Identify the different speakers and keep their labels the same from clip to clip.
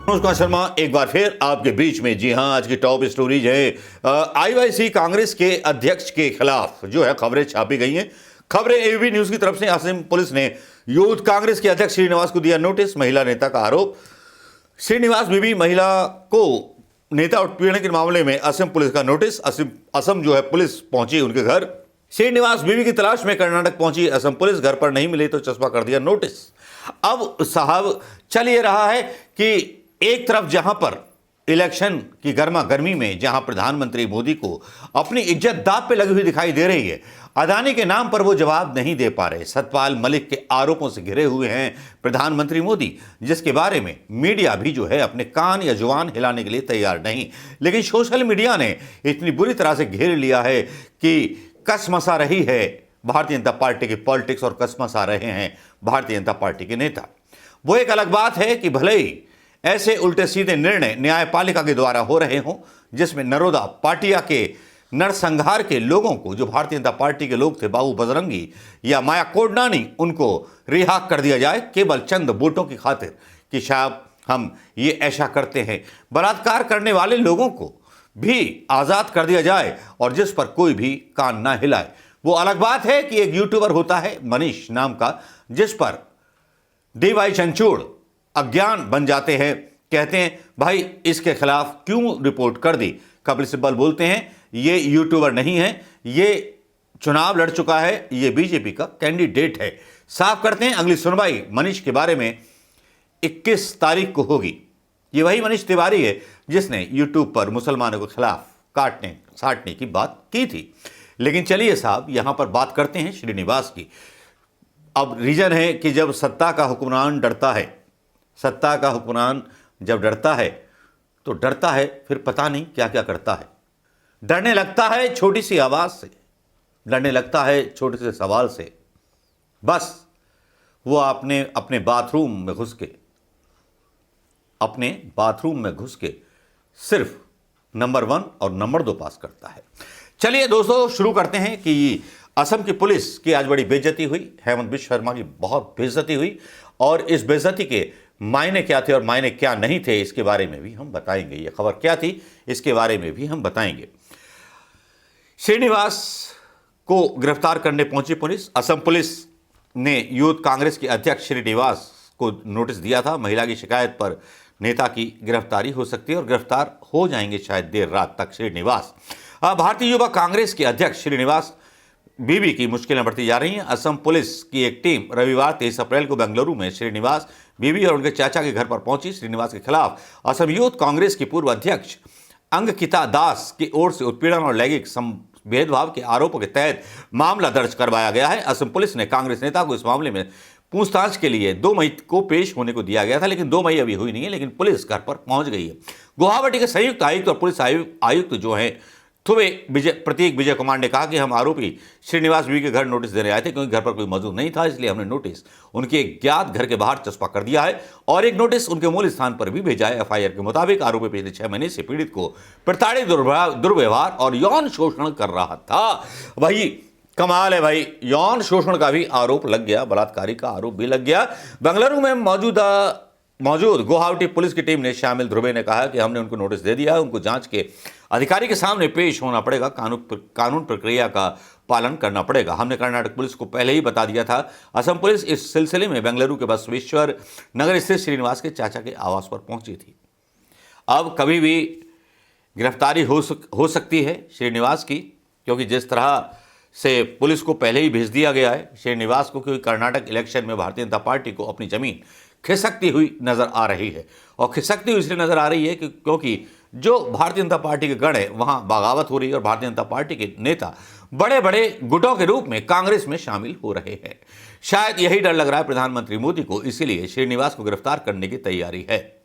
Speaker 1: नमस्कार शर्मा, एक बार फिर आपके बीच में। जी हां, आज की टॉप स्टोरीज है आईवाईसी कांग्रेस के अध्यक्ष के खिलाफ जो है खबरें छापी गई हैं। खबरें एबीपी न्यूज की तरफ से। असम पुलिस ने यूथ कांग्रेस के अध्यक्ष श्रीनिवास को दिया नोटिस। महिला नेता का आरोप। श्रीनिवास बीबी महिला को नेता उत्पीड़न के मामले में असम पुलिस का नोटिस। असम जो है पुलिस पहुंची उनके घर। श्रीनिवास बीबी की तलाश में कर्नाटक पहुंची असम पुलिस। घर पर नहीं मिले तो चस्पा कर दिया नोटिस। अब साहब चल ये रहा है कि एक तरफ जहां पर इलेक्शन की गर्मा गर्मी में जहां प्रधानमंत्री मोदी को अपनी इज्जत दांव पे लगी हुई दिखाई दे रही है, अदानी के नाम पर वो जवाब नहीं दे पा रहे। सतपाल मलिक के आरोपों से घिरे हुए हैं प्रधानमंत्री मोदी, जिसके बारे में मीडिया भी जो है अपने कान या जुबान हिलाने के लिए तैयार नहीं। लेकिन सोशल मीडिया ने इतनी बुरी तरह से घेर लिया है कि कसमसा रही है भारतीय जनता पार्टी की पॉलिटिक्स और कसमसा रहे हैं भारतीय जनता पार्टी के नेता। वो एक अलग बात है कि भले ही ऐसे उल्टे सीधे निर्णय न्यायपालिका के द्वारा हो रहे हों, जिसमें नरोदा पाटिया के नरसंहार के लोगों को, जो भारतीय जनता पार्टी के लोग थे, बाबू बजरंगी या माया कोडनानी, उनको रिहा कर दिया जाए केवल चंद वोटों की खातिर कि शायद हम ये ऐसा करते हैं। बलात्कार करने वाले लोगों को भी आज़ाद कर दिया जाए और जिस पर कोई भी कान ना हिलाए। वो अलग बात है कि एक यूट्यूबर होता है मनीष नाम का, जिस पर डीवाई चंचूड़ अज्ञान बन जाते हैं, कहते हैं भाई इसके खिलाफ क्यों रिपोर्ट कर दी। कपिल सिब्बल बोलते हैं ये यूट्यूबर नहीं है, ये चुनाव लड़ चुका है, ये बीजेपी का कैंडिडेट है। साफ करते हैं अगली सुनवाई मनीष के बारे में 21 तारीख को होगी। ये वही मनीष तिवारी है जिसने यूट्यूब पर मुसलमानों के खिलाफ काटने साटने की बात की थी। लेकिन चलिए साहब, यहां पर बात करते हैं श्रीनिवास की। अब रीजन है कि जब सत्ता का हुक्मरान डरता है, सत्ता का हुक्मरान जब डरता है तो डरता है फिर पता नहीं क्या क्या करता है। डरने लगता है छोटी सी आवाज से, डरने लगता है छोटे से सवाल से। बस वो अपने बाथरूम में घुस के सिर्फ नंबर 1 और नंबर 2 पास करता है। चलिए दोस्तों, शुरू करते हैं कि असम की पुलिस की आज बड़ी बेइज्जती हुई। हेमंत बिश्व शर्मा की बहुत बेइज्जती हुई और इस बेइज्जती के मायने क्या थे और मायने क्या नहीं थे, इसके बारे में भी हम बताएंगे। ये खबर क्या थी, इसके बारे में भी हम बताएंगे। श्रीनिवास को गिरफ्तार करने पहुंची पुलिस। असम पुलिस ने यूथ कांग्रेस के अध्यक्ष श्रीनिवास को नोटिस दिया था। महिला की शिकायत पर नेता की गिरफ्तारी हो सकती है और गिरफ्तार हो जाएंगे शायद देर रात तक श्रीनिवास। भारतीय युवा कांग्रेस के अध्यक्ष श्रीनिवास बीबी की मुश्किलें बढ़ती जा रही हैं। असम पुलिस की एक टीम रविवार 23 अप्रैल को बेंगलुरु में श्रीनिवास बीबी और उनके चाचा के घर पर पहुंची। श्रीनिवास के खिलाफ असम यूथ कांग्रेस की पूर्व अध्यक्ष अंगकिता दास की ओर से उत्पीड़न और लैंगिक भेदभाव के आरोपों के तहत मामला दर्ज करवाया गया है। असम पुलिस ने कांग्रेस नेता को इस मामले में पूछताछ के लिए 2 मई को पेश होने को दिया गया था, लेकिन 2 मई अभी हुई नहीं है। लेकिन पुलिस घर पर पहुंच गई है। गुवाहाटी के संयुक्त आयुक्त और पुलिस आयुक्त जो हैं प्रतीक विजय कुमार ने कहा कि हम आरोपी श्रीनिवास बीबी के घर नोटिस देने आए थे, क्योंकि घर पर कोई मौजूद नहीं था, इसलिए हमने नोटिस उनके ज्ञात घर के बाहर चस्पा कर दिया है और एक नोटिस उनके मूल स्थान पर भी भेजा है। एफआईआर के मुताबिक आरोपी पिछले 6 महीने से पीड़ित को प्रताड़ित, दुर्व्यवहार और यौन शोषण कर रहा था। वही कमाल है भाई, यौन शोषण का भी आरोप लग गया, बलात्कारी का आरोप भी लग गया। बेंगलुरु में मौजूद गुवाहाटी पुलिस की टीम ने शामिल ध्रुवे ने कहा कि हमने उनको नोटिस दे दिया है, उनको जांच के अधिकारी के सामने पेश होना पड़ेगा, कानून प्रक्रिया का पालन करना पड़ेगा। हमने कर्नाटक पुलिस को पहले ही बता दिया था। असम पुलिस इस सिलसिले में बेंगलुरु के बसवेश्वर नगर स्थित श्रीनिवास के चाचा के आवास पर पहुंची थी। अब कभी भी गिरफ्तारी हो सकती है श्रीनिवास की, क्योंकि जिस तरह से पुलिस को पहले ही भेज दिया गया है श्रीनिवास को, क्योंकि कर्नाटक इलेक्शन में भारतीय जनता पार्टी को अपनी जमीन खिसकती हुई नजर आ रही है। और खिसकती हुई इसलिए नजर आ रही है क्योंकि जो भारतीय जनता पार्टी के गण है वहां बगावत हो रही है और भारतीय जनता पार्टी के नेता बड़े बड़े गुटों के रूप में कांग्रेस में शामिल हो रहे हैं। शायद यही डर लग रहा है प्रधानमंत्री मोदी को, इसीलिए श्रीनिवास को गिरफ्तार करने की तैयारी है।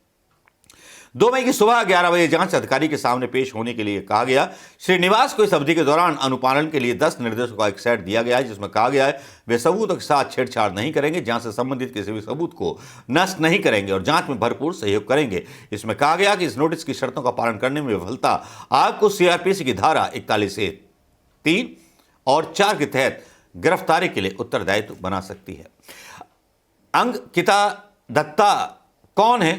Speaker 1: 2 मई की सुबह 11 बजे जांच अधिकारी के सामने पेश होने के लिए कहा गया। श्रीनिवास को इस अवधि के दौरान अनुपालन के लिए 10 निर्देशों का एक सेट दिया गया है, जिसमें कहा गया है वे सबूतों के साथ छेड़छाड़ नहीं करेंगे, जांच से संबंधित किसी भी सबूत को नष्ट नहीं करेंगे और जांच में भरपूर सहयोग करेंगे। इसमें कहा गया कि इस नोटिस की शर्तों का पालन करने में विफलता आपको सीआरपीसी की धारा 41(3) और 4 के तहत गिरफ्तारी के लिए उत्तरदायित्व बना सकती है। अंगकिता दत्ता कौन है?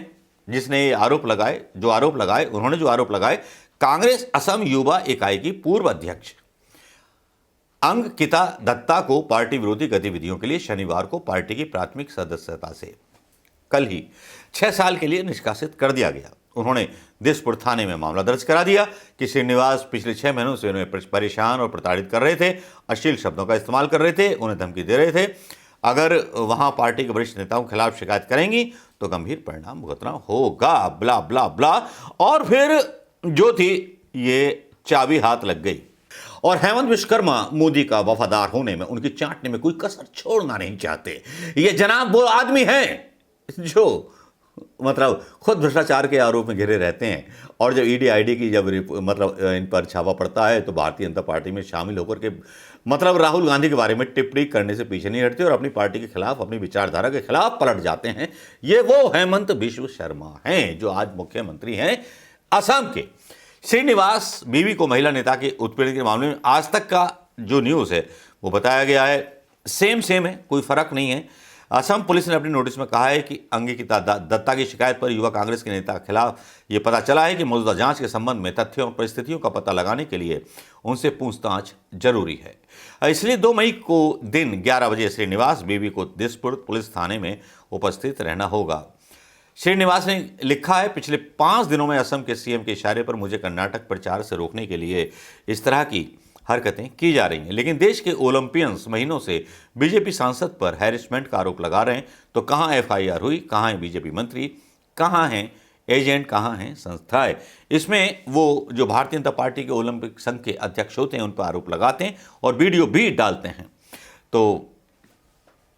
Speaker 1: जिसने ये आरोप लगाए, उन्होंने जो आरोप लगाए, कांग्रेस असम युवा इकाई की पूर्व अध्यक्ष अंकिता दत्ता को पार्टी विरोधी गतिविधियों के लिए शनिवार को पार्टी की प्राथमिक सदस्यता से कल ही 6 साल के लिए निष्कासित कर दिया गया। उन्होंने दिसपुर थाने में मामला दर्ज करा दिया कि श्रीनिवास पिछले 6 महीनों से उन्हें परेशान और प्रताड़ित कर रहे थे, अश्लील शब्दों का इस्तेमाल कर रहे थे, उन्हें धमकी दे रहे थे। अगर वहां पार्टी के वरिष्ठ नेताओं के खिलाफ शिकायत करेंगी तो गंभीर परिणाम भुगतना होगा, ब्ला ब्ला ब्ला। और फिर जो थी ये चाबी हाथ लग गई और हेमंत विश्वकर्मा मोदी का वफादार होने में, उनकी चाटने में कोई कसर छोड़ना नहीं चाहते। ये जनाब वो आदमी हैं जो मतलब खुद भ्रष्टाचार के आरोप में घिरे रहते हैं, और जब ईडी आईडी की जब इन पर छापा पड़ता है तो भारतीय जनता पार्टी में शामिल होकर के राहुल गांधी के बारे में टिप्पणी करने से पीछे नहीं हटते और अपनी पार्टी के खिलाफ, अपनी विचारधारा के खिलाफ पलट जाते हैं। ये वो हेमंत बिश्व शर्मा हैं जो आज मुख्यमंत्री हैं असम के। श्रीनिवास बीवी को महिला नेता के उत्पीड़न के मामले में आज तक का जो न्यूज़ है वो बताया गया है, सेम है, कोई फर्क नहीं है। असम पुलिस ने अपने नोटिस में कहा है कि अंकिता दत्ता की शिकायत पर युवा कांग्रेस के नेता के खिलाफ ये पता चला है कि मौजूदा जांच के संबंध में तथ्यों और परिस्थितियों का पता लगाने के लिए उनसे पूछताछ जरूरी है। इसलिए 2 मई को दिन 11 बजे श्रीनिवास बीवी को दिसपुर पुलिस थाने में उपस्थित रहना होगा। श्रीनिवास ने लिखा है, पिछले 5 दिनों में असम के सीएम के इशारे पर मुझे कर्नाटक प्रचार से रोकने के लिए इस तरह की हरकतें की जा रही हैं, लेकिन देश के ओलंपियंस महीनों से बीजेपी सांसद पर हैरेसमेंट का आरोप लगा रहे हैं। तो कहाँ एफआईआर हुई, कहाँ है बीजेपी मंत्री, कहाँ हैं एजेंट, कहाँ हैं संस्थाएं? इसमें वो जो भारतीय जनता पार्टी के ओलंपिक संघ के अध्यक्ष होते हैं उन पर आरोप लगाते हैं और वीडियो भी डालते हैं। तो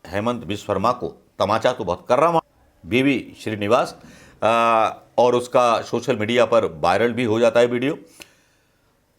Speaker 1: हेमंत बिश्व शर्मा को तमाचा तो बहुत कर रहा बीवी श्रीनिवास, और उसका सोशल मीडिया पर वायरल भी हो जाता है वीडियो।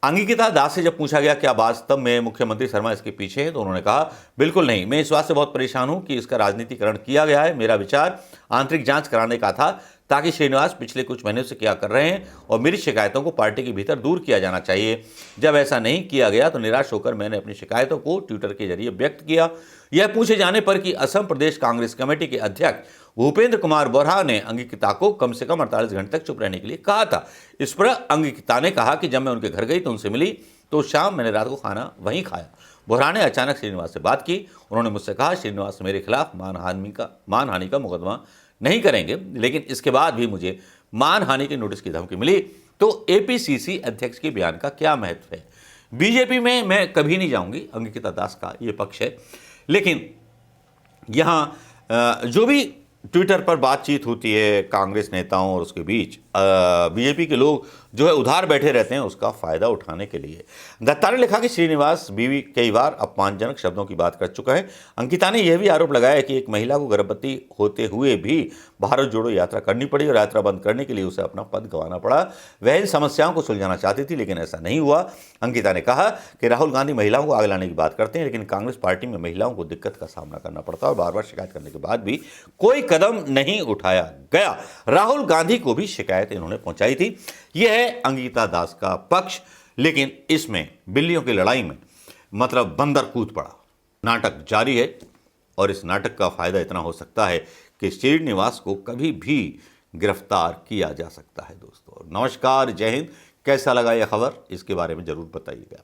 Speaker 1: अंकिता दास से जब पूछा गया क्या वास्तव में मुख्यमंत्री शर्मा इसके पीछे हैं तो उन्होंने कहा, बिल्कुल नहीं, मैं इस बात से बहुत परेशान हूं कि इसका राजनीतिकरण किया गया है। मेरा विचार आंतरिक जांच कराने का था ताकि श्रीनिवास पिछले कुछ महीनों से क्या कर रहे हैं और मेरी शिकायतों को पार्टी के भीतर दूर किया जाना चाहिए। जब ऐसा नहीं किया गया तो निराश होकर मैंने अपनी शिकायतों को ट्विटर के जरिए व्यक्त किया। यह पूछे जाने पर कि असम प्रदेश कांग्रेस कमेटी के अध्यक्ष भूपेंद्र कुमार बोरा ने अंकिता को कम से कम 48 घंटे तक चुप रहने के लिए कहा था। इस पर अंकिता ने कहा कि जब मैं उनके घर गई तो उनसे मिली तो शाम मैंने रात को खाना वहीं खाया। बोरा ने अचानक श्रीनिवास से बात की। उन्होंने मुझसे कहा श्रीनिवास मेरे खिलाफ मानहानि का मुकदमा नहीं करेंगे, लेकिन इसके बाद भी मुझे मानहानि की नोटिस की धमकी मिली। तो एपीसीसी अध्यक्ष के बयान का क्या महत्व है? बीजेपी में मैं कभी नहीं जाऊंगी, अंकिता दास का ये पक्ष है, लेकिन यहाँ जो भी ट्विटर पर बातचीत होती है कांग्रेस नेताओं और उसके बीच बीजेपी के लोग जो है उधार बैठे रहते हैं उसका फ़ायदा उठाने के लिए। दत्ता ने लिखा कि श्रीनिवास बीवी कई बार अपमानजनक शब्दों की बात कर चुका है। अंकिता ने यह भी आरोप लगाया कि एक महिला को गर्भवती होते हुए भी भारत जोड़ो यात्रा करनी पड़ी और यात्रा बंद करने के लिए उसे अपना पद गंवाना पड़ा। वह इन समस्याओं को सुलझाना चाहती थी लेकिन ऐसा नहीं हुआ। अंकिता ने कहा कि राहुल गांधी महिलाओं को आगे लाने की बात करते हैं, लेकिन कांग्रेस पार्टी में महिलाओं को दिक्कत का सामना करना पड़ता है और बार बार शिकायत करने के बाद भी कोई कदम नहीं उठाया गया। राहुल गांधी को भी शिकायत इन्होंने पहुंचाई थी। यह है अंकिता दास का पक्ष, लेकिन इसमें बिल्लियों की लड़ाई में बंदर कूद पड़ा। नाटक जारी है और इस नाटक का फायदा इतना हो सकता है कि श्रीनिवास को कभी भी गिरफ्तार किया जा सकता है। दोस्तों नमस्कार, जय हिंद। कैसा लगा यह खबर, इसके बारे में जरूर बताइएगा।